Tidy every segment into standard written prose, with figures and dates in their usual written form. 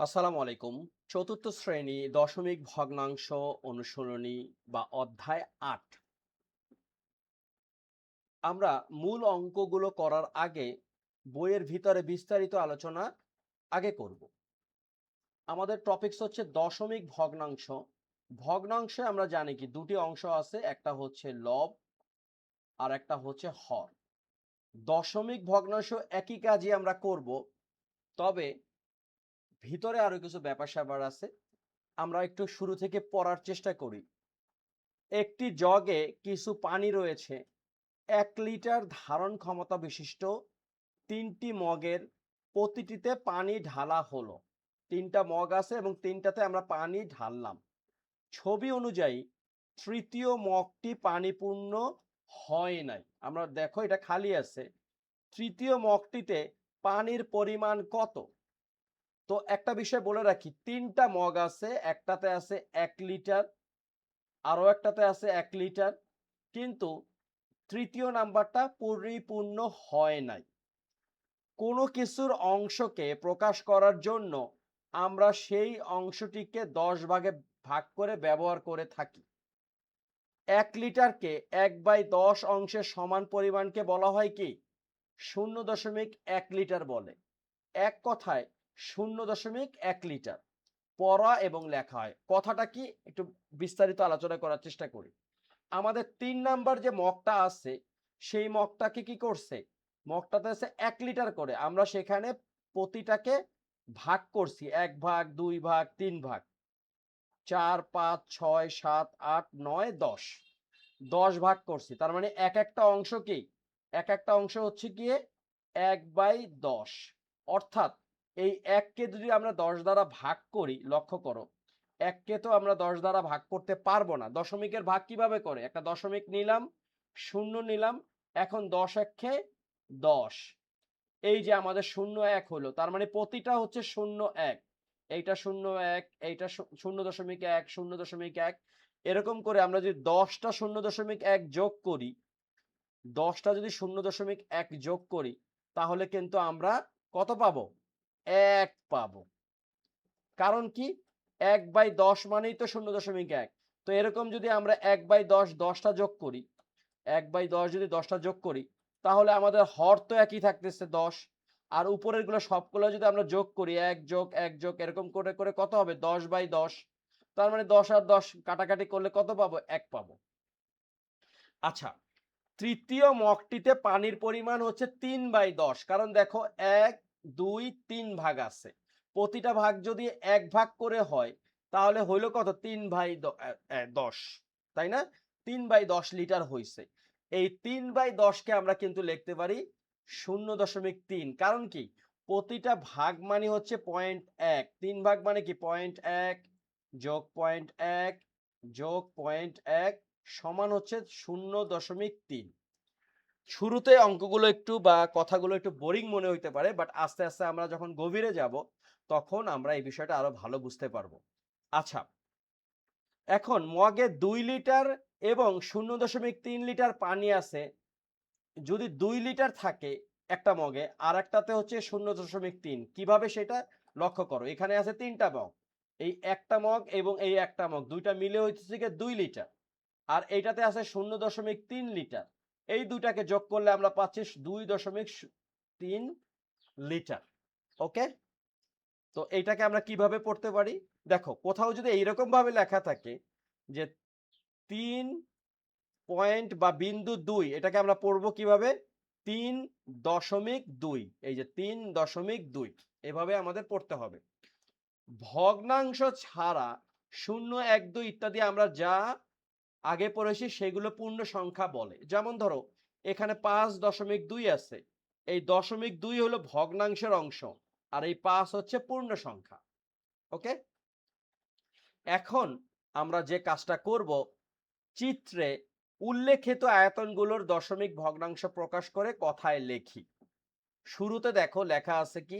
আসসালামু আলাইকুম। চতুর্থ শ্রেণী দশমিক ভগ্নাংশ অনুশীলনী বা অধ্যায় ৮। আমরা মূল অঙ্কগুলো করার আগে বইয়ের ভিতরে বিস্তারিত আলোচনা আগে করব। আমাদের টপিকস হচ্ছে দশমিক ভগ্নাংশ। ভগ্নাংশে আমরা জানি কি দুটি অংশ আছে, একটা হচ্ছে লব আর একটা হচ্ছে হর। দশমিক ভগ্নাংশ একই কাজই আমরা করব, তবে ভিতরে আরো কিছু ব্যাপার-স্যাপার আছে। আমরা একটু শুরু থেকে পড়ার চেষ্টা করি। একটি জগে কিছু পানি রয়েছে। ১ লিটার ধারণ ক্ষমতা বিশিষ্ট ৩টি মগের প্রতিটিতে পানি ঢালা হলো। ৩টা মগ আছে এবং ৩টাতে আমরা পানি ঢাললাম। ছবি অনুযায়ী তৃতীয় মগটি পানিপূর্ণ হয় নাই। আমরা দেখো এটা খালি আছে। তৃতীয় মগটিতে পানির পরিমাণ কত? তো একটা বিষয় বলে রাখি, ৩টা মগ আছে, একটাতে আছে ১ লিটার, আরো একটাতে আছে ১ লিটার, কিন্তু তৃতীয় নাম্বারটা পরিপূর্ণ হয় নাই। কোনো কিছুর অংশকে প্রকাশ করার জন্য আমরা সেই অংশটিকে ১০ ভাগে ভাগ করে ব্যবহার করে থাকি। ১ লিটারকে ১/১০ অংশের সমান পরিমাণকে বলা হয় কি? ০.১ লিটার বলে। এক কথায় ০.১ লিটার পড়া এবং লেখা হয়। কথাটা কি? একটু বিস্তারিত আলোচনা করার চেষ্টা করি। আমাদের ৩ নাম্বার যে মগটা আছে, সেই মগটাকে কি করছে? মগটাতে আছে ১ লিটার করে। আমরা সেখানে প্রতিটাকে ভাগ করছি। ১ ভাগ, ২ ভাগ, ৩ ভাগ। ৪, ৫, ৬, ৭, ৮, ৯, ১০। ১০ ভাগ করছি। তার মানে একটা অংশ কি? একটা অংশ হচ্ছে গিয়ে ১/১০। অর্থাৎ এই ১ কে যদি আমরা ১০ দ্বারা ভাগ করি, লক্ষ্য করো। ১ কে তো আমরা ১০ দ্বারা ভাগ করতে পারবো না। দশমিকের ভাগ কিভাবে করে? একটা দশমিক নিলাম, শূন্য নিলাম। এখন ১০ এক্কে ১০। এই যে আমাদের ০.১ হলো। তার মানে প্রতিটা হচ্ছে ০.১। এইটা ০.১, এইটা ০.১, ০.১। এরকম করে আমরা যদি ১০ টা ০.১ যোগ করি, ১০ টা যদি ০.১ যোগ করি, তাহলে কিন্তু আমরা কত পাবো? ১ পাবো। কারণ কি? ১/১০ মানেই তো ০.১। তো এরকম যদি আমরা ১/১০ ১০ টা যোগ করি, ১/১০ যদি ১০ টা যোগ করি, তাহলে আমাদের হর তো একই থাকতেছে ১০। আর উপরের গুলো সবগুলো যদি আমরা যোগ করি, ১ যোগ ১ যোগ এরকম করে, করে কত হবে? ১০/১০। তার মানে ১০ আর ১০ কাটাকাটি করলে কত পাবো? ১ পাবো। আচ্ছা, তৃতীয় মগটিতে পানির পরিমাণ হচ্ছে ৩/১০। কারণ দেখো ১, ২, ৩ ভাগ আছে। প্রতিটা ভাগ যদি ১ ভাগ করে হয়, তাহলে হইল কত? ৩/১০, তাই না? ৩/১০ লিটার হইছে। এই ৩/১০ কে আমরা কিন্তু লিখতে পারি ০.৩। কারণ কি? প্রতিটা ভাগ মানে হচ্ছে ০.১। ৩ ভাগ মানে কি? ০.১ যোগ ০.১ যোগ ০.১ সমান হচ্ছে ০.৩। শুরুতে অঙ্কগুলো একটু বা কথাগুলো একটু বোরিং মনে হইতে পারে, বাট আস্তে আস্তে আমরা যখন গভীরে যাব, তখন আমরা এই বিষয়টা আরো ভালো বুঝতে পারবো। আচ্ছা, এখন মগে ২ লিটার এবং ০.৩ লিটার পানি আছে। যদি ২ লিটার থাকে একটা মগে, আর একটাতে হচ্ছে ০.৩, কিভাবে সেটা লক্ষ্য করো। এখানে আছে ৩টা মগ। এই একটা মগ এবং এই একটা মগ দুইটা মিলে হইতেছে গিয়ে ২ লিটার। আর এইটাতে আছে ০.৩ লিটার। এই দুটাকে যোগ করলে আমরা পাচ্ছি ২.৩ লিটার। ওকে? তো এইটাকে আমরা কিভাবে পড়তে পারি? দেখো, কোথাও যদি এইরকম ভাবে লেখা থাকে যে ৩ পয়েন্ট বা বিন্দু ২, এটাকে আমরা পড়বো কিভাবে? ৩.২। এই যে ৩.২, এভাবে আমাদের পড়তে হবে। ভগ্নাংশ ছাড়া ০, ১, ২ ইত্যাদি আমরা যা আগে পড়েছি সেগুলো পূর্ণ সংখ্যা বলে। যেমন ধরো এখানে ৫.২ আছে। এই ০.২ হলো ভগ্নাংশের অংশ। আর এই ৫ হচ্ছে পূর্ণ সংখ্যা। ওকে? এখন আমরা যে কাজটা করব, চিত্রে উল্লেখিত আয়তনগুলোর দশমিক ভগ্নাংশ প্রকাশ করে কথায় লেখি। শুরুতে দেখো লেখা আছে কি?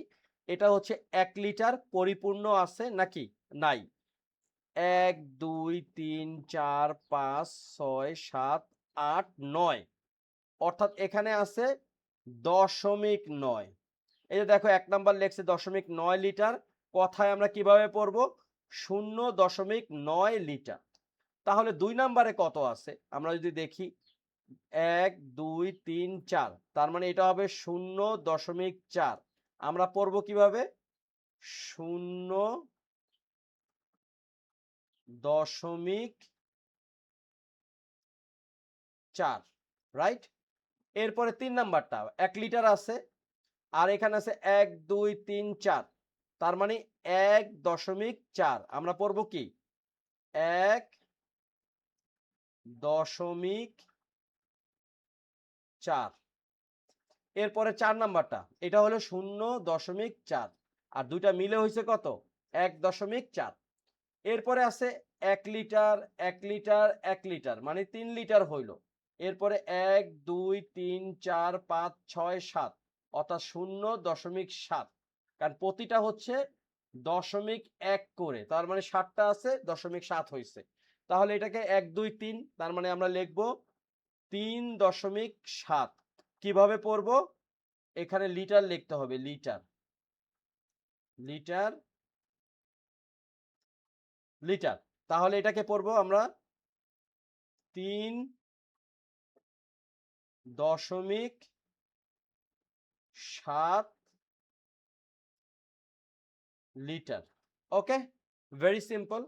এটা হচ্ছে ১ লিটার পরিপূর্ণ আছে নাকি? নাই। ১, ২, ৩, ৪, ৫, ৬, ৭, ৮, ৯। অর্থাৎ এখানে আছে ০.৯। এই যে দেখো ১ নাম্বার লেখছে ০.৯ লিটার। কথায় আমরা কিভাবে পড়ব 0.9 লিটার। তাহলে 2 নম্বরে কত আছে আমরা যদি দেখি 1 2 3 4, তার মানে এটা হবে 0.4। আমরা পড়ব কিভাবে 0.4, রাইট। এরপরে 3 নাম্বারটা 1 লিটার আছে আর এখানে আছে 1 2 3 4, তার মানে 1.4। আমরা পড়ব কি 1.4। এরপরে 4 নাম্বারটা এটা হলো 0.4 আর দুইটা মিলে হয়েছে কত 1.4। এরপরে আছে 1 লিটার 1 লিটার 1 লিটার মানে 3 লিটার হইল। এরপরে 1 2 3 4 5 6 7 অর্থাৎ 0.7, কারণ প্রতিটা হচ্ছে 0.1 করে, তার মানে 7টা আছে 0.7 হয়েছে। তাহলে এটাকে 1 2 3, তার মানে আমরা লিখব 3.7। কিভাবে পড়ব এখানে লিটার লিখতে হবে, লিটার লিটার লিটার। তাহলে এটাকে পড়ব আমরা 3.7 লিটার। ওকে, ভেরি সিম্পল।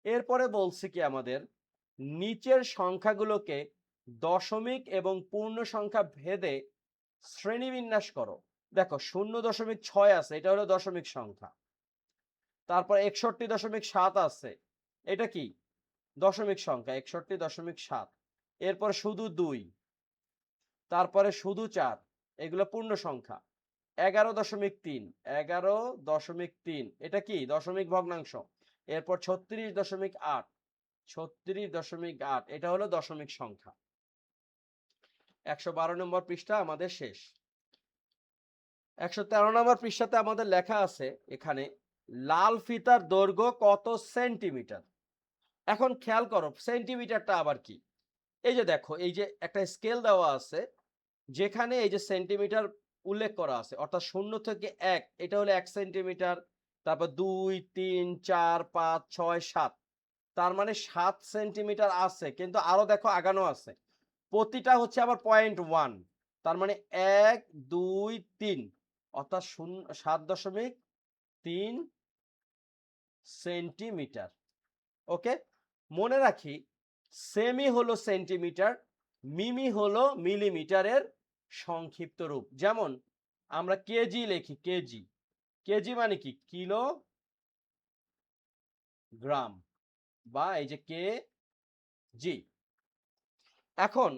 এরপরে বলছি কি আমাদের নিচের সংখ্যাগুলোকে দশমিক এবং পূর্ণ সংখ্যা ভেদে শ্রেণীবিন্যাস করো। দেখো 0.6 আছে, এটা হলো দশমিক সংখ্যা। তারপর 61.7 আছে, এটা কি দশমিক সংখ্যা 61.7। এরপর শুধু 2, তারপরে শুধু 4, এগুলো পূর্ণ সংখ্যা। 11.3 11.3 এটা কি দশমিক ভগ্নাংশ। এরপর 36.8 36.8 এটা হলো দশমিক সংখ্যা। 112 নম্বর পৃষ্ঠা আমাদের শেষ। 113 নম্বর পৃষ্ঠাতে আমাদের লেখা আছে এখানে লাল ফিতার দৈর্ঘ্য কত সেন্টিমিটার। এখন খেয়াল করো সেন্টিমিটারটা আবার কি। এই যে দেখো এই যে একটা স্কেল দেওয়া আছে যেখানে এই যে সেন্টিমিটার উল্লেখ করা আছে, অর্থাৎ 0 থেকে 1 এটা হলো 1 সেন্টিমিটার, তারপর 2 3 4 5 6 7, তার মানে 7 সেন্টিমিটার আছে, কিন্তু আরো দেখো আগানো আছে। প্রতিটা হচ্ছে আবার 0.1, তার মানে 1 2 3 অর্থাৎ 7.3 সেন্টিমিটার। ওকে, মনে রাখি সেমি হলো সেন্টিমিটার, মিমি হলো মিলিমিটারের সংক্ষিপ্ত রূপ। যেমন আমরা কেজি লিখি, কেজি কেজি মানে কি কিলোগ্রাম বা এই যে কেজি। এখন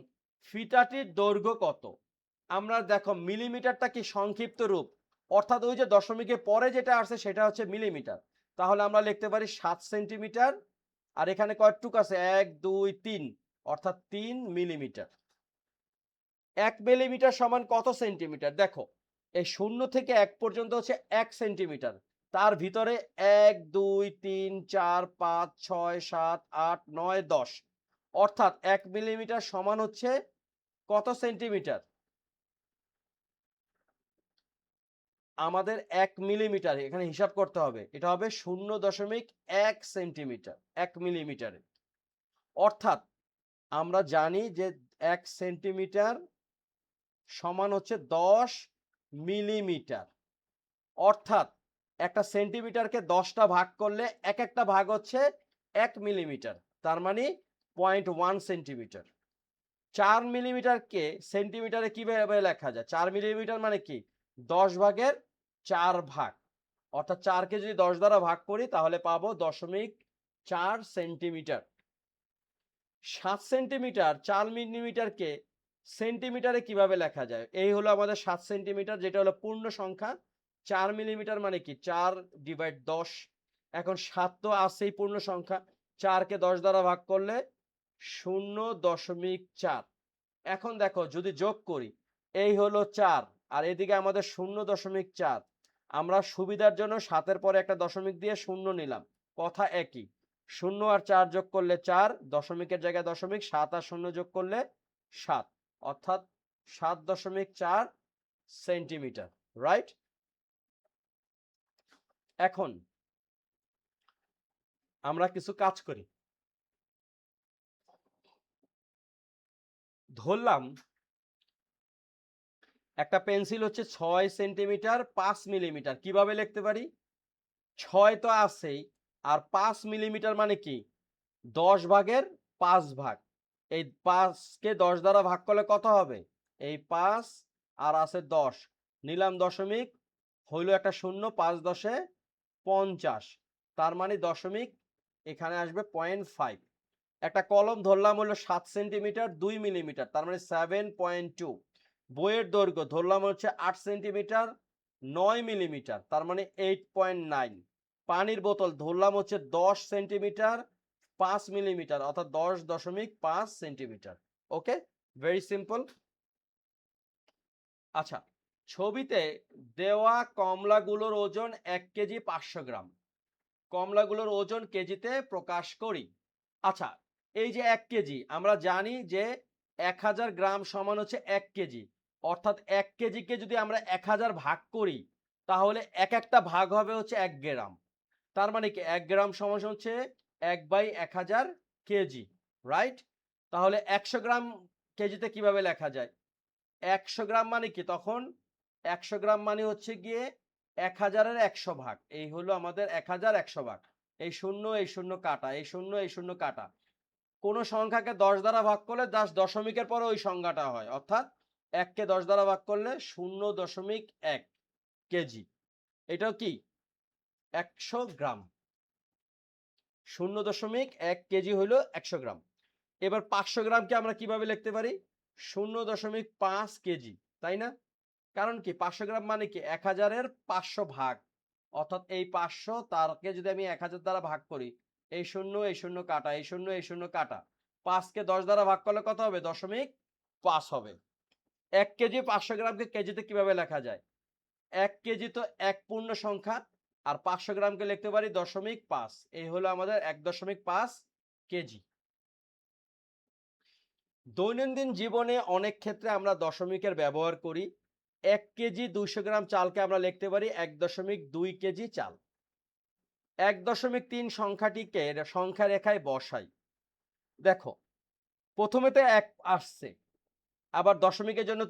ফিতাটির দৈর্ঘ্য কত, আমরা দেখো মিলিমিটারটা কি সংক্ষিপ্ত রূপ, অর্থাৎ ওই যে দশমিকের পরে যেটা আসছে সেটা হচ্ছে মিলিমিটার। তাহলে আমরা লিখতে পারি 7 সেন্টিমিটার। আর এখানে কয়টুক আছে 1 2 3 অর্থাৎ 3 মিলিমিটার। 1 মিলিমিটার সমান কত সেন্টিমিটার, দেখো এই 0 থেকে 1 পর্যন্ত হচ্ছে 1 সেন্টিমিটার, তার ভিতরে 1 2 3 4 5 6 7 8 9 10 অর্থাৎ 1 মিলিমিটার সমান হচ্ছে কত সেন্টিমিটার। আমাদের 1 মিলিমিটার এখানে হিসাব করতে হবে, এটা হবে 0.1 সেন্টিমিটার 1 মিলিমিটারে। অর্থাৎ আমরা জানি যে 1 সেন্টিমিটার সমান হচ্ছে 10 মিলিমিটার। অর্থাৎ একটা সেন্টিমিটারকে 10টা ভাগ করলে এক একটা ভাগ হচ্ছে 1 মিলিমিটার, তার মানে 0.1 সেন্টিমিটার। 4 মিলিমিটারকে সেন্টিমিটারে কিভাবে লেখা যায়, 4 মিলিমিটার মানে কি 10 ভাগের 4 ভাগ, অর্থাৎ 4কে যদি 10 দ্বারা ভাগ করি তাহলে পাবো 0.4 সেন্টিমিটার। 7 সেন্টিমিটার 4 মিলিমিটারকে সেন্টিমিটারে কিভাবে লেখা যায়, এই হলো আমাদের 7 সেন্টিমিটার, যেটা হলো পূর্ণ সংখ্যা। 4 মিলিমিটার মানে কি 4/10। এখন 7 তো আছেই পূর্ণ সংখ্যা, 4কে 10 দ্বারা ভাগ করলে 0.4। এখন দেখো যদি যোগ করি এই হলো 4 আর এদিকে আমাদের 0.4, আমরা সুবিধার জন্য 7-এর পরে একটা দশমিক দিয়ে 0 নিলাম, কথা একই। 0 আর 4 যোগ করলে 4, দশমিকের জায়গায় দশমিক, 7 আর 0 যোগ করলে 7, অর্থাৎ 7.4 সেন্টিমিটার, রাইট। এখন আমরা কিছু কাজ করি। ধরলাম একটা পেন্সিল হচ্ছে 6 সেন্টিমিটার 5 মিলিমিটার। কিভাবে লিখতে পারি? 6 তো আছেই, আর 5 মিলিমিটার মানে কি? 10 ভাগের 5 ভাগ। এই 5 কে 10 দ্বারা ভাগ করলে কত হবে? এই 5 আর আছে 10, নিলাম দশমিক, হইল একটা শূন্য, 5 10 50, তার মানে দশমিক এখানে আসবে 0.5। একটা কলম ধরলাম হলো 7 সেন্টিমিটার 2 মিলিমিটার, তার মানে 7.2। বইয়ের দৈর্ঘ্য ধরলাম হচ্ছে 8 সেন্টিমিটার 9 মিলিমিটার, তার মানে 8.9। পানির বোতল ধরলাম হচ্ছে 10 সেন্টিমিটার 5 মিলিমিটার, অর্থাৎ 10.5 সেন্টিমিটার। ওকে, ভেরি সিম্পল। আচ্ছা, ছবিতে দেওয়া কমলাগুলোর ওজন 1 কেজি 500 গ্রাম। কমলাগুলোর ওজন কেজিতে প্রকাশ করি। আচ্ছা, এই যে 1 কেজি, আমরা জানি যে 1000 গ্রাম সমান হচ্ছে 1 কেজি, অর্থাৎ 1 কেজিকে যদি আমরা 1000 ভাগ করি তাহলে এক একটা ভাগ হবে হচ্ছে 1 গ্রাম। তার মানে কি 1 গ্রাম সমান হচ্ছে 1/1000 কেজি, রাইট? তাহলে 100 গ্রাম কেজিতে কিভাবে লেখা যায়? 100 গ্রাম মানে কি? তখন 100 গ্রাম মানে হচ্ছে গিয়ে 1000-এর 100 ভাগ। এই হলো আমাদের 1000 100 ভাগ। এই শূন্য কাটা, এই শূন্য কাটা। কোন সংখ্যাকে 10 দ্বারা ভাগ করলে দশমিকের পরে ওই সংখ্যাটা হয়, অর্থাৎ 1 কে 10 দ্বারা ভাগ করলে 0.1 কেজি। এটাও কি 100 গ্রাম। 0.1 কেজি হলো 100 গ্রাম। এবার 500 গ্রামকে আমরা কিভাবে লিখতে পারি? 0.5 কেজি, তাই না? কারণ কি 500 গ্রাম মানে কি 1000-এর 500 ভাগ, অর্থাৎ এই 500 তারকে যদি আমি 1000 দ্বারা ভাগ করি, এই শূন্য কাটা, এই শূন্য কাটা, 5 কে 10 দ্বারা ভাগ করলে কত হবে? 0.5 হবে। 1 কেজি 500 গ্রামকে কেজিতে কিভাবে লেখা যায়? 1 কেজি তো এক পূর্ণ সংখ্যা, আর 500 গ্রামকে লিখতে পারি 0.5। এই হলো আমাদের 1.5 কেজি। দৈনন্দিন জীবনে অনেক ক্ষেত্রে আমরা দশমিকের ব্যবহার করি। 1 কেজি 200 গ্রাম চালকে আমরা লিখতে পারি 1.2 কেজি চাল। 1.3 সংখ্যাটিকে সংখ্যা রেখায় বসাই। দেখো, প্রথমে তো 1 আসছে, আবার দশমিকের জন্য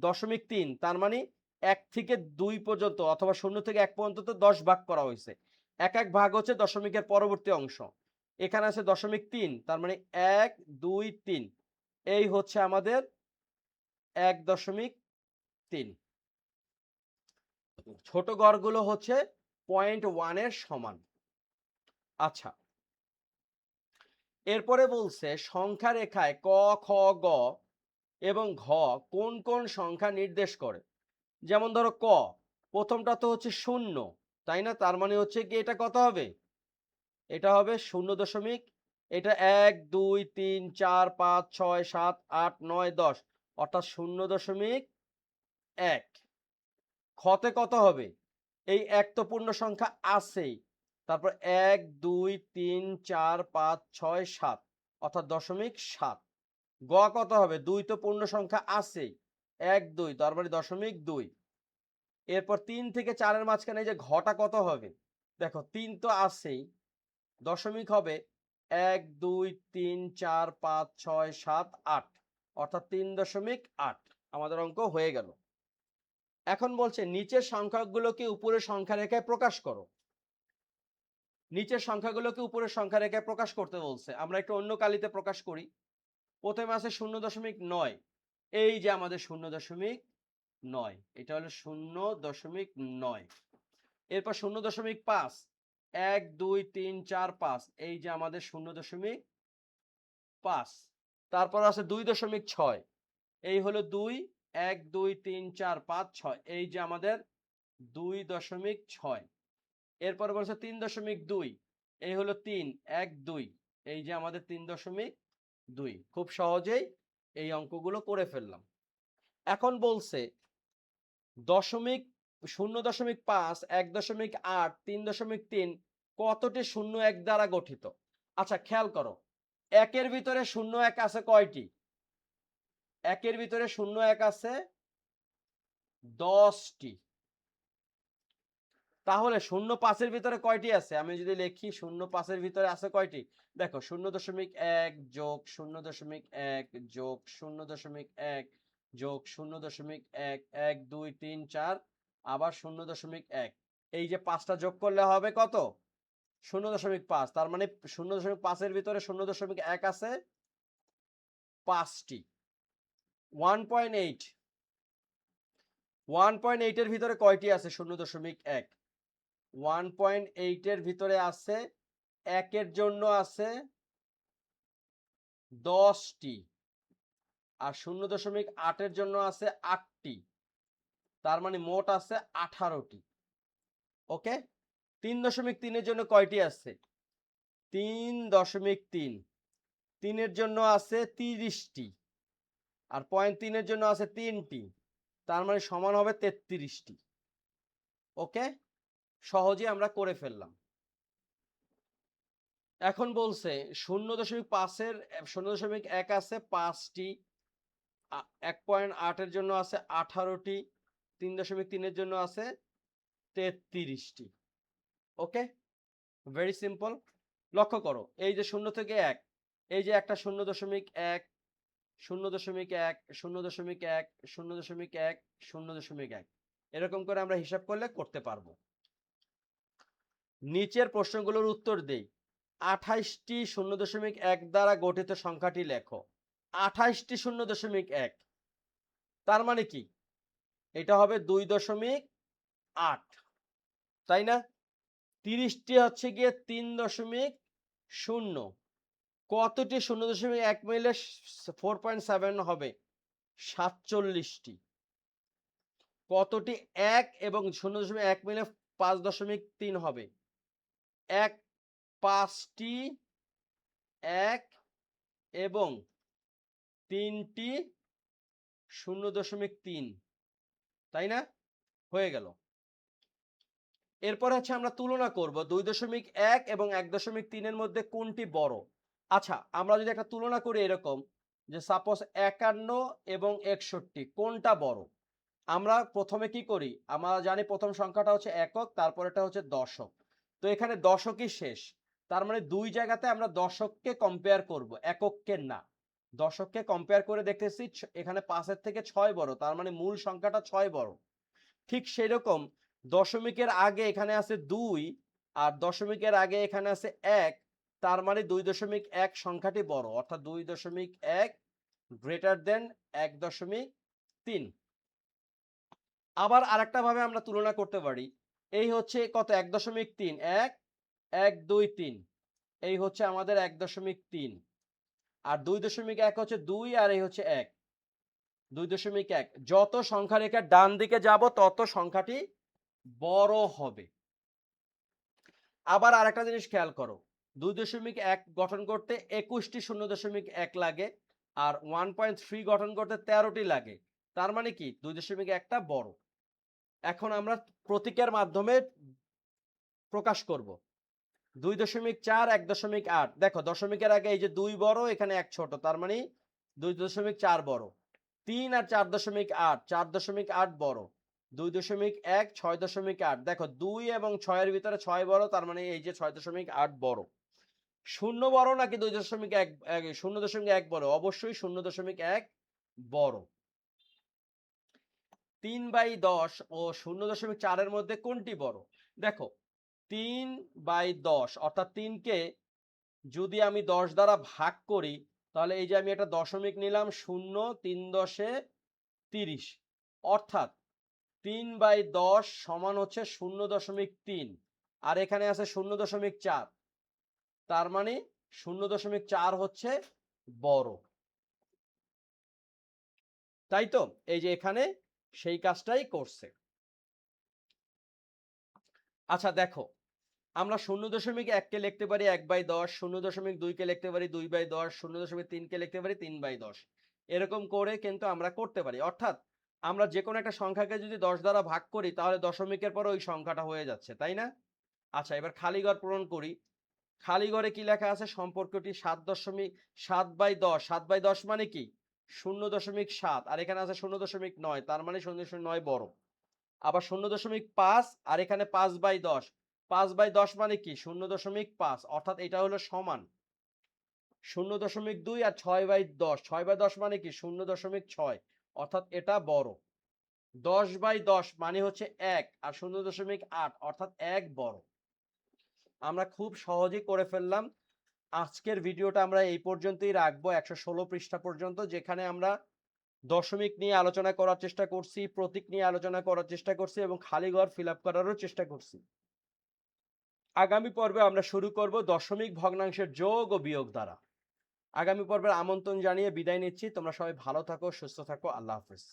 0.3, তার মানে 1 থেকে 2 পর্যন্ত অথবা 0 থেকে 1 পর্যন্ত তো 10 ভাগ করা হয়েছে। এক এক ভাগ হচ্ছে দশমিকের পরবর্তী অংশ। এখানে আছে 0.3, তার মানে 1 2 3, এই হচ্ছে আমাদের 1.3। ছোট গড়গুলো হচ্ছে 0.1 এর সমান। আচ্ছা, এরপরে বলছে সংখ্যা রেখায় ক খ গ এবং ঘ কোন কোন সংখ্যা নির্দেশ করে। যেমন ধরো ক, প্রথমটা তো হচ্ছে 0, তাই না? তার মানে হচ্ছে কি এটা কত হবে? এটা হবে 0 দশমিক, এটা 1 2 3 4 5 6 7 8 9 10, অর্থাৎ 0.1। খতে কত হবে? এই এক তো পূর্ণ সংখ্যা আছেই, তারপর 1 2 3 4 5 6 7, অর্থাৎ 0.7। গ কত হবে? 2 তো পূর্ণ সংখ্যা আছেই, 1 2, তার মানে 0.2। এরপর 3 থেকে 4 এর মাঝখানে যে ঘটা কত হবে? দেখো 3 তো আছেই, দশমিক হবে 1 2 3 4 5 6 7 8, অর্থাৎ 3.8। আমাদের অঙ্ক হয়ে গেল। এখন বলছে নিচের সংখ্যাগুলোকে উপরের সংখ্যা রেখায় প্রকাশ করো। নিচের সংখ্যাগুলোকে উপরের সংখ্যা রেখায় প্রকাশ করতে বলছে। আমরা একটু অন্য কালিতে প্রকাশ করি। প্রথমে আছে 0.9, এই যে আমাদের 0.9, এটা হলো 0.9। এরপর 0.5, 1 2 3 4 5, এই যে আমাদের 0.5। তারপর আছে 2.6, এই হলো 2, 1 2 3 4 5 6, এই যে আমাদের 2.6। এরপর বলছে 3.2, এই হলো 3 1 2, এই যে আমাদের 3.2। খুব সহজেই এই অঙ্কগুলো করে ফেললাম। এখন বলছে দশমিক 0.5 1.8 3.3 কতটি 0 1 দ্বারা গঠিত? আচ্ছা, খেয়াল করো, একের ভিতরে 0 1 আছে কয়টি? একের ভিতরে 0 1 আছে 10টি। তাহলে 0.5-এর ভিতরে কয়টি আছে? আমি যদি লিখি 0.5-এর ভিতরে আছে কয়টি? দেখো 0.1 যোগ 0.1 যোগ 0.1 যোগ 0.1, 1, 2, 3, 4 আবার 0.1। এই যে 5টা যোগ করলে হবে কত? 0.5। তার মানে 0.5-এর ভিতরে 0.1 আছে 5টি। 1.8 1.8-এর ভিতরে কয়টি আছে? 0.1। 1.8-এর ভিতরে আছে 1-এর জন্য আছে 10টি আর 0.8-এর জন্য আছে 8টি। তার মানে মোট আছে 18টি। ওকে, 3.3-এর জন্য কয়টি আছে? 3.3 3-এর জন্য আছে 30টি আর 0.3-এর জন্য আছে 3টি। তার মানে সমান হবে 33টি। ওকে, সহজে আমরা করে ফেললাম। এখন বলছে 0.5-এর 0.1 আছে 5টি, 1.8-এর জন্য আছে 18টি, 3.3-এর জন্য আছে 33টি। ওকে, ভেরি সিম্পল। লক্ষ্য করো, এই যে 0 থেকে 1, এই যে একটা 0.1 0.1 0.1 0.1 0.1 এরকম করে আমরা হিসাব করলে করতে পারবো। নিচের প্রশ্নগুলোর উত্তর দেই। 28টি 0.1 দ্বারা গঠিত সংখ্যাটি লেখো। 28টি 0.1, তার মানে কি? এটা হবে 2.8, তাই না? 30টি হচ্ছে গিয়ে 3.0। কতটি 0.1 মিলে 4.7 হবে? 47টি। কতটি 1 এবং 0.1 মিলে 5.3 হবে? 5টি 1 এবং 3টি 0.3, তাই না? হয়ে গেল। এরপর হচ্ছে আমরা তুলনা করব 2.1 এবং 1.3-এর মধ্যে কোনটি বড়। আচ্ছা, আমরা যদি একটা তুলনা করি এরকম যে সাপোজ 51 এবং 61 কোনটা বড়? আমরা প্রথমে কি করি? আমরা জানি প্রথম সংখ্যাটা হচ্ছে একক, তারপরেটা হচ্ছে দশক। তো এখানে দশকই শেষ, তার মানে দুই জায়গাতে আমরা দশককে কম্পেয়ার করব, একককে না। দশককে কম্পেয়ার করে দেখতেছি এখানে 5-এর থেকে 6 বড়, তার মানে মূল সংখ্যাটা 6 বড়। ঠিক সেরকম দশমিকের আগে এখানে আছে 2 আর দশমিকের আগে এখানে আছে 1, তার মানে 2.1 সংখ্যাটি বড়, অর্থাৎ 2.1 গ্রেটার দেন 1.3। আবার আরেকটা ভাবে আমরা তুলনা করতে পারি। এই হচ্ছে কত? 1.3, 1 1 2 3, এই হচ্ছে আমাদের 1.3 আর 2.1 হচ্ছে 2 আর এই হচ্ছে 1, 2.1। যত সংখ্যা রেখার ডান দিকে যাব তত সংখ্যাটি বড় হবে। আবার আরেকটা জিনিস খেয়াল করো, 2.1 গঠন করতে 21টি 0.1 লাগে আর 1.3 গঠন করতে 13টি লাগে। তার মানে কি 2.1টা বড়। এখন আমরা প্রতীকের মাধ্যমে প্রকাশ করব। 2.4 1.8, দেখো দশমিকের আগে এই যে 2 বড়, এখানে 1 ছোট, তার মানে 2.4 বড়। 3 আর 4.8, 4.8 বড়। 2.1 6.8, দেখো 2 এবং 6-এর ভিতরে 6 বড়, তার মানে এই যে 6.8 বড়। 0 বড় নাকি 2.1? 0.1 বড়? অবশ্যই 0.1 বড়। 3/10 ও 0.4-এর মধ্যে কোনটি বড়? দেখো 3/10 অর্থাৎ 3কে যদি আমি 10 দ্বারা ভাগ করি, তাহলে এই যে আমি একটা দশমিক নিলাম 0, 3 × 10 = 30, অর্থাৎ 3/10 সমান হচ্ছে 0.3 আর এখানে আছে 0.4, তার মানে 0.4 হচ্ছে বড়, তাই তো? এই যে এখানে সেই কাজটাই করছে। আচ্ছা দেখো, আমরা 0.1 কে লিখতে পারি 1/10, 0.2 কে লিখতে পারি 2/10, 0.3 কে লিখতে পারি 3/10। এরকম করে কিন্তু আমরা করতে পারি, অর্থাৎ আমরা যে কোনো একটা সংখ্যাকে যদি 10 দ্বারা ভাগ করি তাহলে দশমিকের পরে ওই সংখ্যাটা হয়ে যাচ্ছে, তাই না? আচ্ছা, এবার খালি ঘর পূরণ করি। খালি ঘরে কি লেখা আছে? সম্পর্কটি 7/10, 7/10 মানে কি 0.7 আর এখানে আছে 0.9, তার মানে 0.9 বড়। আবার 0.5 আর এখানে 5/10, 5/10 মানে কি 0.5, অর্থাৎ এটা হলো সমান 0.2 আর 6/10, 6/10 মানে কি 0.6, অর্থাৎ এটা বড়। 10/10 মানে হচ্ছে 1 আর 0.8 অর্থাৎ 1 বড়। আমরা খুব সহজেই করে ফেললাম। আজকের ভিডিওটা আমরা এই পর্যন্তই রাখবো, 116 পৃষ্ঠা পর্যন্ত, যেখানে আমরা দশমিক নিয়ে আলোচনা করার চেষ্টা করছি, প্রতীক নিয়ে আলোচনা করার চেষ্টা করছি এবং খালি ঘর ফিল আপ করারও চেষ্টা করছি। আগামী পর্বে আমরা শুরু করব দশমিক ভগ্নাংশের যোগ ও বিয়োগ দ্বারা। আগামী পর্বের আমন্ত্রণ জানিয়ে বিদায় নিচ্ছি। তোমরা সবাই ভালো থাকো, সুস্থ থাকো। আল্লাহ হাফেজ।